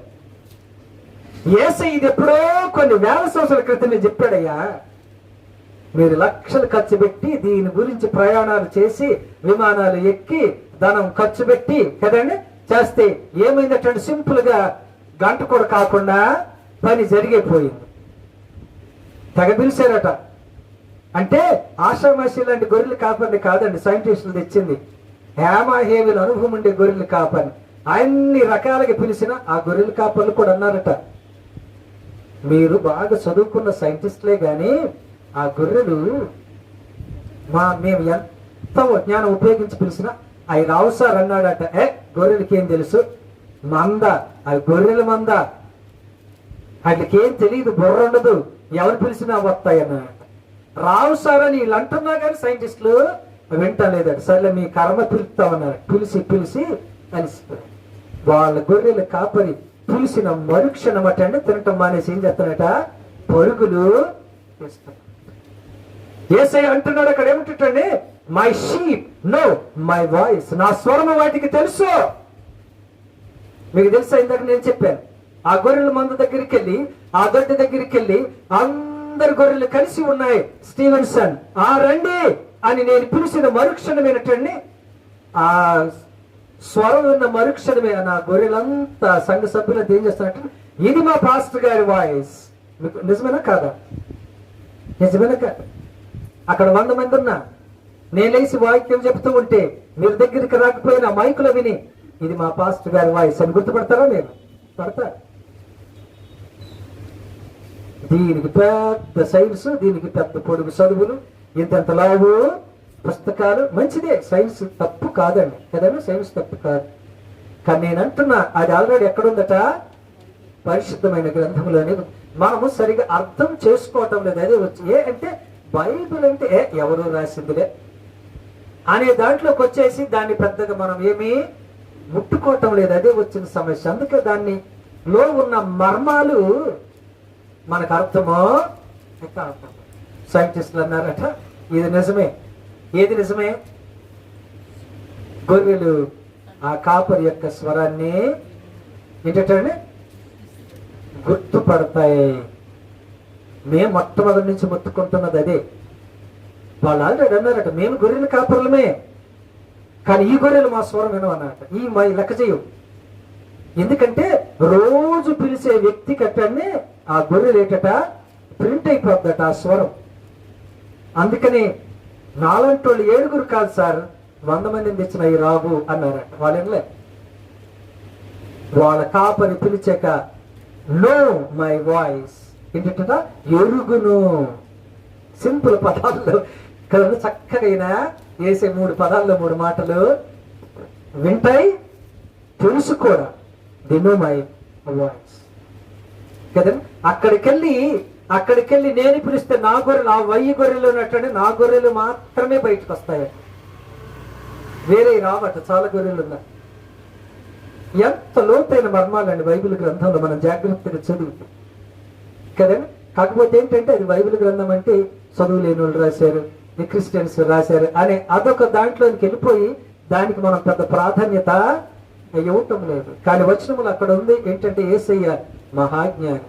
యేసయ్య ఇది ఎప్పుడో కొన్ని వేల సంవత్సరాల క్రితమే చెప్పాడయ్యా. మీరు లక్షలు ఖర్చు పెట్టి దీని గురించి ప్రయాణాలు చేసి విమానాలు ఎక్కి ధనం ఖర్చు పెట్టి కదండి చేస్తే ఏమైందంటే సింపుల్ గా గంట కూడా కాకుండా పని జరిగిపోయింది. తెగ పిలిచారట. అంటే ఆషామాషి లాంటి గొర్రెలు కాపని కాదండి సైంటిస్టులు తెచ్చింది. హేమాహేమిల అనుభవం ఉండే గొర్రెలు కాపని అన్ని రకాలుగా పిలిచిన ఆ గొర్రెలు కాపర్లు కూడా అన్నారట, మీరు బాగా చదువుకున్న సైంటిస్టులే గాని ఆ గొర్రెలు మేము ఎంత జ్ఞానం ఉపయోగించి పిలిచినా అవి రావు సార్ అన్నాడట. గొర్రెలకి ఏం తెలుసు, మంద, అవి గొర్రెల మంద, వాటికి ఏం తెలియదు, బుర్ర ఉండదు, ఎవరు పిలిచినా వస్తాయన్నాడు. రావు సార్ అని వీళ్ళు అంటున్నా కానీ సైంటిస్టులు వింటలేదట. సరే మీ కర్మ పిలుస్తామన్నారు. పిలిచి కలిసిపోయారు. వాళ్ళ గొర్రెలు కాపరి పిలిచిన మరుక్షణం అటండి తినటం మానేసి ఏం చేస్తానట, పరుగులు చేస్తాడు. యేసయ్య అంటున్నాడు అక్కడ ఏమిటండి, my sheep know my voice, నా స్వరము వాటికి తెలుసు. మీకు తెలుసా, ఇందాక నేను చెప్పాను ఆ గొర్రెల మంద దగ్గరికి వెళ్ళి ఆ దొడ్డి దగ్గరికి వెళ్ళి అందరు గొర్రెలు కలిసి ఉన్నాయి, స్టీవెన్సన్ ఆ రండి అని నేను పిలిచిన మరుక్షణమేనటండి, ఆ స్వరం ఉన్న మరుక్షణమే నా గొర్రెలంతా సంఘ సభ్యులంతా ఏం చేస్తున్నట్టు, ఇది మా పాస్టర్ గారి వాయిస్. మీకు నిజమేనా కాదా? నిజమేనా కాదు? అక్కడ 100 మంది ఉన్నా నేను లేచి వాక్యం చెప్తూ ఉంటే మీరు దగ్గరికి రాకపోయినా మైకులో విని ఇది మా పాస్టర్ గారి వాయిస్ అని గుర్తుపడతారా? మీరు పడతారు. దీనికి పెద్ద సైన్స్, దీనికి పెద్ద పొడుగు చదువులు, ఇంత లావు పుస్తకాలు. మంచిదే, సైన్స్ తప్పు కాదండి కదండి, సైన్స్ తప్పు కాదు. కానీ నేను అంటున్నా అది ఆల్రెడీ ఎక్కడుందట, పరిశుద్ధమైన గ్రంథంలోనే. మనము సరిగా అర్థం చేసుకోవటం లేదు. అదే వచ్చి అంటే బైబిల్ అంటే ఎవరు రాసిందిలే అనే దాంట్లోకి వచ్చేసి దాన్ని పెద్దగా మనం ఏమీ ముట్టుకోవటం లేదు. అదే వచ్చిన సమస్య. అందుకే దాన్ని లో ఉన్న మర్మాలు మనకు అర్థమో సైంటిస్టులు అన్నారట ఇది నిజమే. ఏది నిజమే? గొర్రెలు ఆ కాపరి యొక్క స్వరాన్ని ఏంటంటే గుర్తుపడతాయి. మేము మొట్టమొదటి నుంచి ముట్టుకుంటున్నది అదే. వాళ్ళు ఆల్రెడీ అన్నారట మేము గొర్రెలు కాపరులమే, కానీ ఈ గొర్రెలు మా స్వరం వినవన్నట. ఈ మా లెక్క చేయవు. ఎందుకంటే రోజు పిలిచే వ్యక్తి కట్టండి ఆ గొర్రెలు ఏంటట ప్రింట్ అయిపోద్దట ఆ స్వరం. అందుకని నాలంటి వాళ్ళు 7 కాదు సార్, 100 మందిని తెచ్చిన ఈ రాబు అన్నారట. వాళ్ళేంలే వాళ్ళ కాపరి పిలిచాక నో మై వాయిస్ ఏంటంట, ఎరుగును. సింపుల్ పదాల్లో కదా, చక్కగా వేసే 3 పదాల్లో 3 మాటలు వింటాయి, తెలుసు కూడా. ది నో మై వాయిస్ కదండి. అక్కడికెళ్ళి నేను పిలిస్తే నా గొర్రెలు, ఆ 1000 గొర్రెలు ఉన్నట్టండి నా గొర్రెలు మాత్రమే బయటకు వస్తాయట, వేరే రావట. చాలా గొర్రెలు ఉన్నాయి. ఎంత లోతైన మర్మాలండి బైబిల్ గ్రంథంలో మనం జాగ్రత్తగా చదువుతాం కదండి. కాకపోతే ఏంటంటే అది బైబిల్ గ్రంథం అంటే చదువు లేని వాళ్ళు రాశారు, ఈ క్రిస్టియన్స్ రాశారు అనే అదొక దాంట్లోకి వెళ్ళిపోయి దానికి మనం పెద్ద ప్రాధాన్యత ఇవ్వటం లేదు. కానీ వచనములు అక్కడ ఉంది ఏంటంటే యేసయ్య మహాజ్ఞాని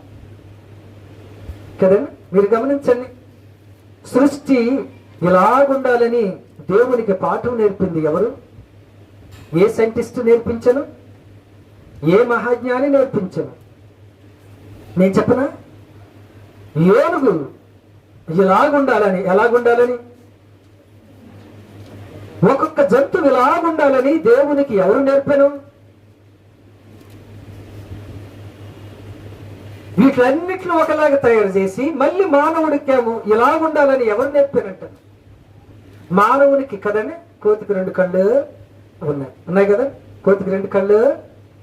కదండి. మీరు గమనించండి, సృష్టి ఇలాగుండాలని దేవునికి పాఠం నేర్పింది ఎవరు? ఏ సైంటిస్ట్ నేర్పించను, ఏ మహాజ్ఞాని నేర్పించను. నేను చెప్పనా? ఏనుగు ఇలాగుండాలని, ఎలాగుండాలని, ఒక్కొక్క జంతువు ఇలాగుండాలని దేవునికి ఎవరు నేర్పాను? వీటిలన్నిటిని ఒకలాగా తయారు చేసి మళ్ళీ మానవుడికేమో ఇలాగుండాలని ఎవరు నేర్పానంట? మానవునికి కదండి. కోతికి 2 కళ్ళు ఉన్నాయి కదా, కోతికి 2 కళ్ళు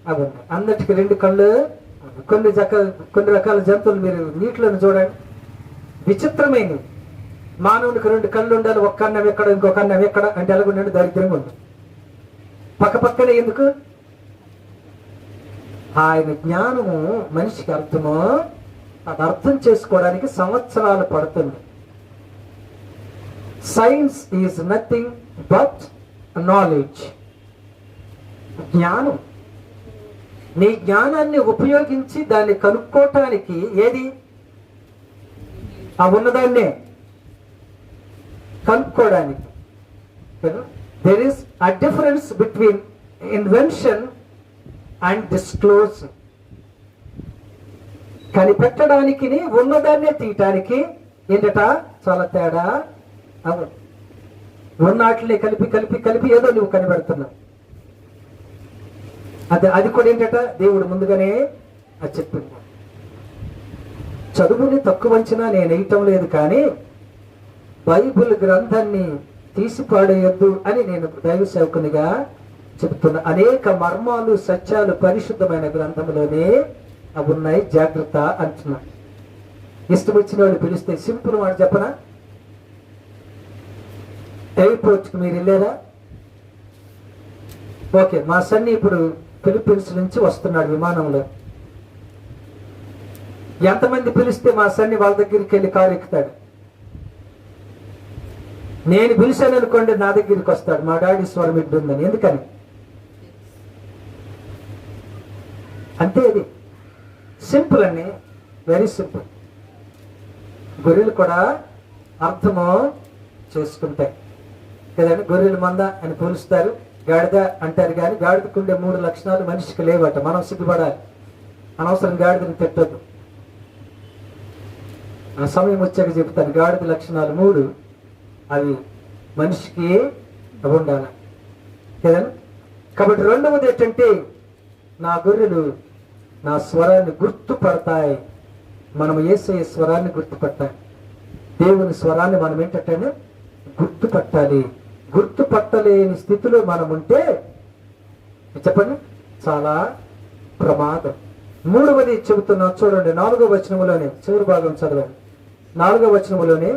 అవి ఉన్నాయి. అందరికి 2 కళ్ళు. కొన్ని రకాల జంతువులు మీరు నీటిలో చూడండి, విచిత్రమైనవి. మానవునికి 2 కళ్ళు ఉండాలి, ఒక కన్నం ఎక్కడ ఇంకొక కన్నం ఎక్కడ అంటే ఎలాగుండండి, దరిద్రంగా ఉంది. పక్కనే ఎందుకు? ఆయన జ్ఞానము మనిషికి అర్థమో అది అర్థం చేసుకోవడానికి సంవత్సరాలు పడుతుంది. Science is nothing but knowledge. జ్ఞానం. నీ జ్ఞానాన్ని ఉపయోగించి దాన్ని కనుక్కోవటానికి ఏది ఆ ఉన్నదాన్నే కనుక్కోవడానికి. There is a difference between invention and disclose. కనిపెట్టడానికి ఉన్నదాన్నే తీయటానికి ఏంటట చాలా తేడా. అవును, ఉన్నట్లనే కలిపి కలిపి కలిపి ఏదో నువ్వు కనిపెడుతున్నావు. అది కూడా ఏంటట దేవుడు ముందుగానే అది చెప్పింది. చదువుని తక్కువ అంచనా నేను వేయటం లేదు, కానీ బైబిల్ గ్రంథాన్ని తీసి పాడేయొద్దు అని నేను దైవ సేవకునిగా చెప్తున్నా. అనేక మర్మాలు సత్యాలు పరిశుద్ధమైన గ్రంథంలోనే అవి ఉన్నాయి, జాగ్రత్త అంటున్నా. ఇష్టం వచ్చిన వాళ్ళు పిలిస్తే సింపుల్ మాట చెప్పనా, ఎయిర్పోర్ట్కి మీరు వెళ్ళారా? ఓకే, మా సన్ని ఇప్పుడు ఫిలిప్పీన్స్ నుంచి వస్తున్నాడు విమానంలో. ఎంతమంది పిలిస్తే మా సన్ని వాళ్ళ దగ్గరికి వెళ్ళి కారు ఎక్కుతాడు? నేను పిలిచాను అనుకోండి, నా దగ్గరికి వస్తాడు, మా డాడీ స్వరం ఇటు ఉందని. ఎందుకని? అంతే, అది సింపుల్ అండి, వెరీ సింపుల్. గొర్రెలు కూడా అర్థము చేసుకుంటాయి కదండి. గొర్రెల మంద అని పోలుస్తారు, గాడిద అంటారు, కానీ గాడిదకుండే 3 లక్షణాలు మనిషికి లేవట. మనం సిగ్గుపడాలి, అనవసరం గాడిదని తిట్టద్దు. ఆ సమయం వచ్చాక చెప్తాను. గాడిద లక్షణాలు 3 అవి మనిషికి ఉండాలి కదండి. కాబట్టి రెండవది ఏంటంటే, నా గొర్రెలు నా స్వరాన్ని గుర్తుపడతాయి. మనం యేసయ్య స్వరాన్ని గుర్తుపట్టాలి, దేవుని స్వరాన్ని మనం ఏంటంటే గుర్తుపట్టాలి. గుర్తుపట్టలేని స్థితిలో మనం ఉంటే చెప్పండి చాలా ప్రమాదం. మూడవది చెబుతున్నాం చూడండి, 4వ వచనములోనే, చివరి భాగం చదవండి. 4వ వచనములోనే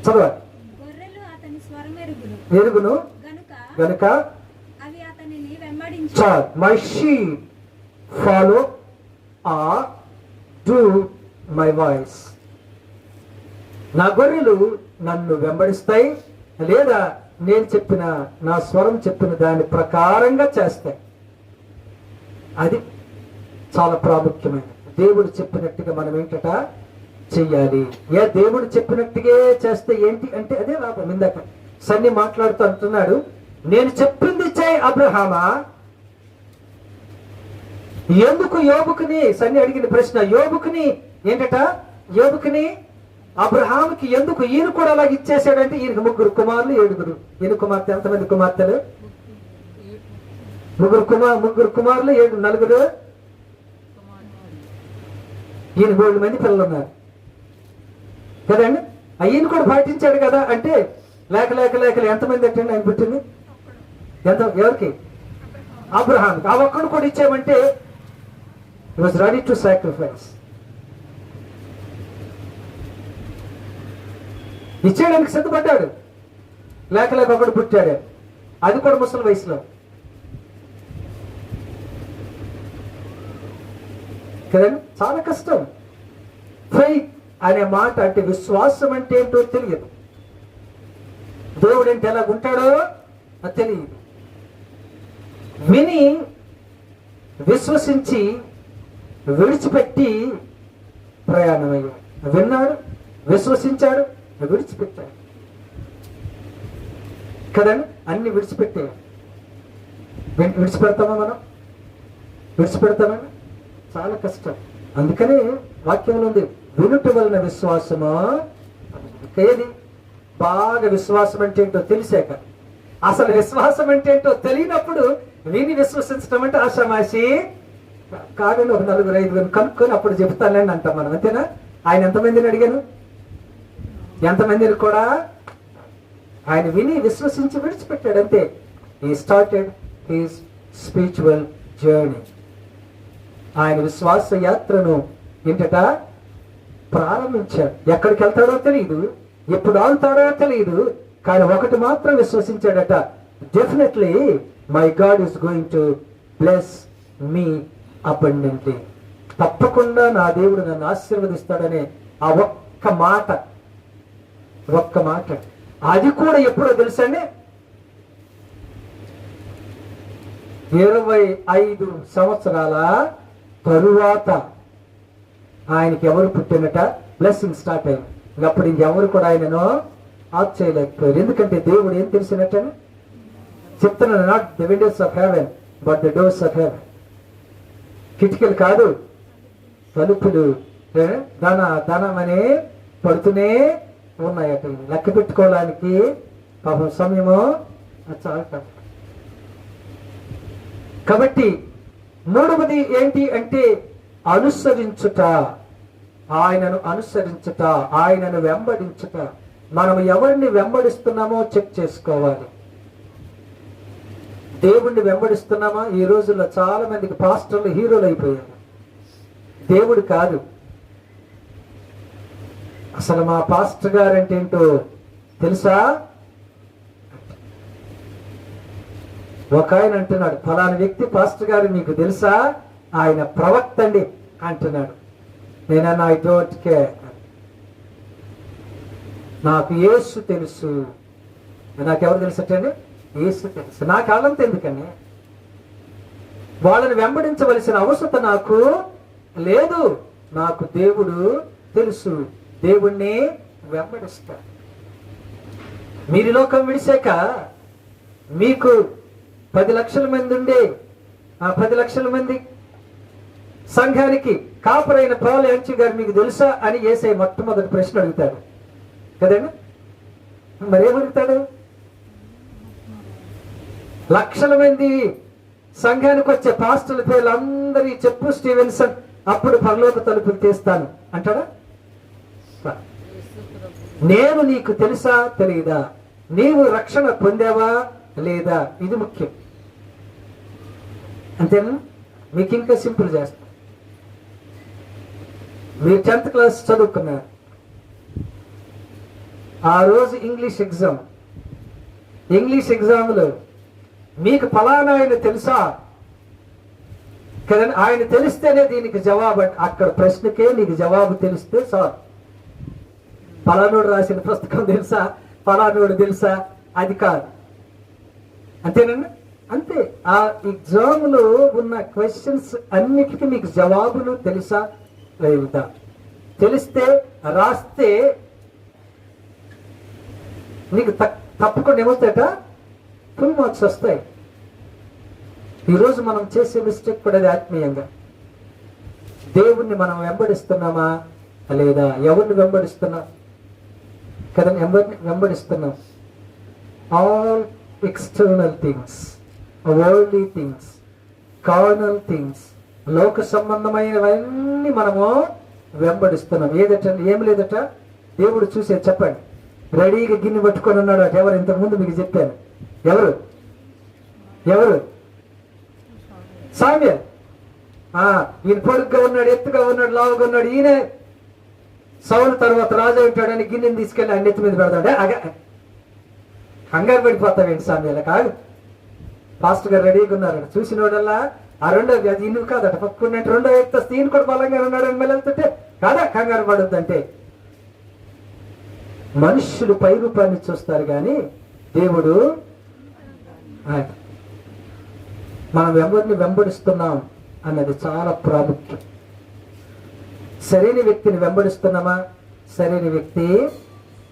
చదవాలి. ఎరుగును గనుక my sheep follow or do my voice. నా గొర్రెలు నన్ను వెంబడిస్తాయి, లేదా నేను చెప్పిన నా స్వరం చెప్పిన దాని ప్రకారంగా చేస్తాయి. అది చాలా ప్రాముఖ్యమైనది. దేవుడు చెప్పినట్టుగా మనం ఏంటట చెయ్యాలి. దేవుడు చెప్పినట్టుగా చేస్తే ఏంటి అంటే అదే లాభం. ఇందాక సన్ని మాట్లాడుతూ అంటున్నాడు, నేను చెప్పింది చేయి అబ్రహామా. ఎందుకు యోబుకుని సన్ని అడిగిన ప్రశ్న, యోబుకుని ఏంటట, యోబుకుని అబ్రహాముకి ఎందుకు ఈయన కూడా అలాగ ఇచ్చేసాడంటే, ఈయనకు 3 కుమారులు 7. ఈయన కుమార్తె ఎంతమంది కుమార్తెలు? 3 కుమారులు 7 నలుగురు. ఈయన 7 మంది పిల్లలు ఉన్నారు కదండి. ఈయన కూడా పాటించాడు కదా అంటే, లేక లేక లేక ఎంతమంది అంటే ఆయన పుట్టింది ఎంత? ఎవరికి? అబ్రహాంకి. ఆ ఒక్కడు కూడా ఇచ్చామంటే he was ready to sacrifice. ఇచ్చేయడానికి సిద్ధపడ్డాడు. లేక లేక ఒకడు పుట్టాడు, అది కూడా ముసలి వయసులో కదండి. చాలా కష్టం. ఫెయిత్ అనే మాట అంటే విశ్వాసం అంటే ఏంటో తెలియదు. దేవుడు అంటే ఎలా ఉంటాడో అది తెలియదు. విని విశ్వసించి విడిచిపెట్టి ప్రయాణమయ్యాడు. విన్నాడు, విశ్వసించాడు, విడిచిపెట్టాడు కదండి. అన్ని విడిచిపెట్టే విడిచిపెడతామా మనం? విడిచిపెడతామండి, చాలా కష్టం. అందుకని వాక్యంలో ఉంది, వినుట వలన విశ్వాసము. ఏది? బాగా విశ్వాసం అంటే ఏంటో తెలిసాక. అసలు విశ్వాసం అంటే ఏంటో తెలియనప్పుడు విని విశ్వసించడం అంటే ఆషామాషి కాదని ఒక 4-5 కనుక్కొని అప్పుడు చెప్తానండి అంటాం మనం, అంతేనా? ఆయన ఎంతమందిని అడిగాను? ఎంతమందిని కూడా ఆయన విని విశ్వసించి విడిచిపెట్టాడు, అంతే. He started his spiritual journey. ఆయన విశ్వాస యాత్రను ఏంటట ప్రారంభించాడు. ఎక్కడికి వెళ్తాడో తెలియదు, ఎప్పుడు ఆగుతాడో తెలియదు, కానీ ఒకటి మాత్రం విశ్వసించాడట, definitely my God is going to bless me abundantly. తప్పకుండా నా దేవుడు నన్ను ఆశీర్వదిస్తాడనే ఆ ఒక్క మాట ఒక్క మాట. అది కూడా ఎప్పుడో తెలుసండి, 25 సంవత్సరాల తరువాత ఆయనకి ఎవరు పుట్టినట బ్లెస్సింగ్ స్టార్ట్ అయింది. అప్పుడు ఇంకెవరు కూడా ఆయనను ఆఫ్ చేయలేకపోయారు. ఎందుకంటే దేవుడు ఏం తెలిసినట్టని చెప్తున్నాను, not the Windows of haven but the doors of haven. కిటికీలు కాదు, తలుపులు ధనమని పడుతూనే ఉన్నాయట. లెక్క పెట్టుకోవడానికి పాపం సమయము చాలా. కాబట్టి మూడవది ఏంటి అంటే అనుసరించుట, ఆయనను అనుసరించుట, ఆయనను వెంబడించుట. మనం ఎవరిని వెంబడిస్తున్నామో చెక్ చేసుకోవాలి. దేవుణ్ణి వెంబడిస్తున్నామా? ఈ రోజుల్లో చాలా మందికి పాస్టర్లు హీరోలు అయిపోయారు. దేవుడు కాదు. అసలు మా పాస్టర్ గారు అంటే ఏంటో తెలుసా? ఒక ఆయన అంటున్నాడు, ఫలానా వ్యక్తి పాస్టర్ గారు మీకు తెలుసా? ఆయన ప్రవక్త అండి అంటున్నాడు. నేనన్నా ఐ డోంట్ కేర్, నాకు యేసు తెలుసు. నాకెవరు తెలుసటండి? యేసు తెలుసు. నాకు వాళ్ళంతా ఎందుకని? వాళ్ళని వెంబడించవలసిన అవసరం నాకు లేదు. నాకు దేవుడు తెలుసు, దేవుణ్ణి వెంబడిస్తా. మీరు లోకం విడిచాక మీకు 10 లక్షల మంది ఉండే ఆ 10 లక్షల మంది సంఘానికి కాపురైన పౌలు యాంచి గారు మీకు తెలుసా అని యేసయ్య మొట్టమొదటి ప్రశ్న అడుగుతాడు కదండి. మరేమడుగుతాడు? లక్షల మంది సంఘానికి వచ్చే పాస్టర్ల పేర్లు అందరి చెప్పు స్టీవెన్సన్, అప్పుడు పరలోక తలుపులు తీస్తాను అంటాడా? నేను నీకు తెలుసా తెలియదా? నీవు రక్షణ పొందావా లేదా? ఇది ముఖ్యం. అంతేనా? మీకు ఇంకా సింపుల్ చేస్తా. మీరు 10th క్లాస్ చదువుకున్నారు. ఆ రోజు ఇంగ్లీష్ ఎగ్జామ్లో మీకు ఫలానా ఆయన తెలుసా కదండి. ఆయన తెలిస్తేనే దీనికి జవాబు. అక్కడ ప్రశ్నకే నీకు జవాబు తెలిస్తే సార్, ఫలానోడు రాసిన పుస్తకం తెలుసా, ఫలానోడు తెలుసా, అది కాదు. అంతేనండి. అంతే. ఆ ఎగ్జామ్ లో ఉన్న క్వశ్చన్స్ అన్నిటికీ మీకు జవాబులు తెలుసా లేదా? తెలిస్తే రాస్తే నీకు తప్పకుండా ఏమవుతాయట, ఫుల్ మార్క్స్ వస్తాయి. ఈరోజు మనం చేసే మిస్టేక్ కూడా అది. ఆత్మీయంగా దేవుణ్ణి మనం వెంబడిస్తున్నామా లేదా? ఎవరిని వెంబడిస్తున్నాం కదండి? ఎవరిని వెంబడిస్తున్నాం? All external things, worldly things, carnal things, లోక సంబంధమైనవన్నీ మనము వెంబడిస్తున్నాం. ఏమి లేదట దేవుడు చూసే. చెప్పండి, రెడీగా గిన్నె పట్టుకొని ఉన్నాడు అట. ఎవరు? ఇంతకుముందు మీకు చెప్పాను. ఎవరు? సామ్యూయల్. ఈయన పొడుగ్గా ఉన్నాడు, ఎత్తుగా ఉన్నాడు, లావుగా ఉన్నాడు. ఈయనే సౌలు తర్వాత రాజు ఉంటాడని గిన్నెని తీసుకెళ్ళి ఆయన ఎత్తి మీద పెడతాడే. కంగారు పడిపోతావేంటి సామ్యూయల్? కాదు, పాస్టర్ గారు రెడీగా ఉన్నారు. చూసినోడల్లా ఆ రెండో అది ఇల్లు కాదట, పక్కకున్నట్టు రెండో వ్యక్తి వస్తే ఈయన కూడా బలంగా ఉన్నాడు అని మళ్ళీ వెళ్తుంటే కాదా కంగారు పడొద్దంటే. మనుష్యులు పై రూపాన్ని చూస్తారు కానీ దేవుడు మనం ఎవరిని వెంబడిస్తున్నాం అన్నది చాలా ప్రాముఖ్యం. సరైన వ్యక్తిని వెంబడిస్తున్నామా? సరైన వ్యక్తి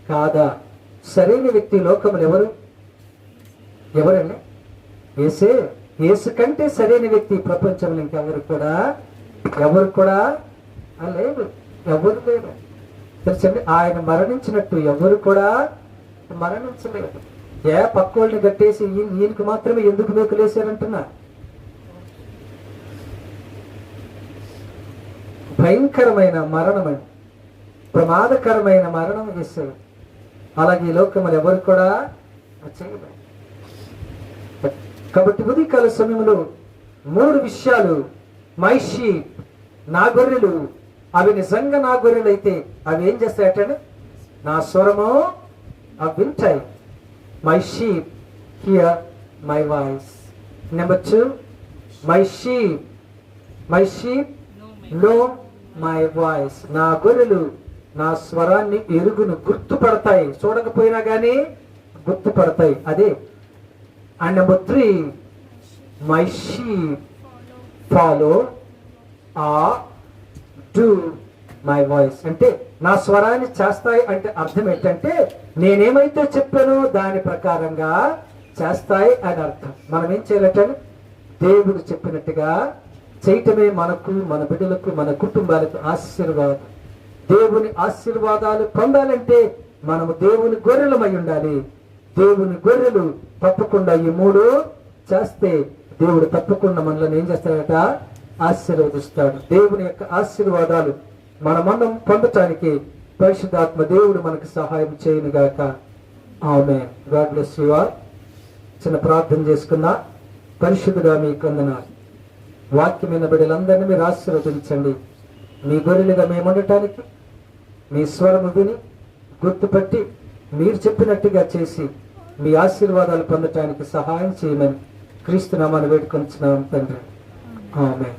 కాదా? సరైన వ్యక్తి లోకములు ఎవరండి? యేసే. యేసు కంటే సరైన వ్యక్తి ప్రపంచంలో ఇంకెవరు కూడా లేదు. ఎవరు లేరు. తెలుసండి, ఆయన మరణించినట్టు ఎవరు కూడా మరణించలేదు. పక్కోళ్ళని కట్టేసి ఈయనకి మాత్రమే ఎందుకు మేకులేశారంటున్నా? భయంకరమైన మరణం అండి, ప్రమాదకరమైన మరణం చేశారు. అలాగే ఈ లోకములు ఎవరు కూడా చేయలేదు. కాబట్టి ఉదయకాల సమయంలో 3 విషయాలు. మై షీప్, నా గొర్రెలు, అవి నిజంగా నా గొర్రెలు అయితే అవి ఏం చేస్తాయటండి? నా స్వరము అవి వింటాయి. My sheep hear my voice. Number 2, my sheep know my voice. నా గొర్రెలు నా స్వరాన్ని ఎరుగును, గుర్తుపడతాయి. చూడకపోయినా కానీ గుర్తుపడతాయి. అదే. And number 3, my sheep follow or do my voice. అంటే నా స్వరాన్ని చేస్తాయి అంటే అర్థం ఏంటంటే నేనేమైతే చెప్పానో దాని ప్రకారంగా చేస్తాయి అని అర్థం. మనం ఏం చేయాలంటే దేవుడు చెప్పినట్టుగా చేయటమే మనకు, మన బిడ్డలకు, మన కుటుంబాలకు ఆశీర్వాదం. దేవుని ఆశీర్వాదాలు పొందాలంటే మనము దేవుని గొర్రెలమై ఉండాలి. దేవుని గొర్రెలు తప్పకుండా ఈ 3 చేస్తే దేవుడు తప్పకుండా మనల్ని ఏం చేస్తాడట? ఆశీర్వదిస్తాడు. దేవుని యొక్క ఆశీర్వాదాలు మనమందరం పొందటానికి పరిశుద్ధాత్మ దేవుడు మనకు సహాయం చేయనుగాక. ఆమేన్. God bless you all. చిన్న ప్రార్థన చేసుకున్నా. పరిశుద్ధుడా మీకు వందనాలు. వాక్యమైన బిడ్డలందరినీ మీరు ఆశీర్వదించండి. మీ గొర్రెలుగా మేము ఉండటానికి, మీ స్వరము విని గుర్తుపట్టి మీరు చెప్పినట్టుగా చేసి మీ ఆశీర్వాదాలు పొందటానికి సహాయం చేయమని క్రీస్తు నామాన్ని వేడుకొంచున్నాం తండ్రి. ఆమేన్.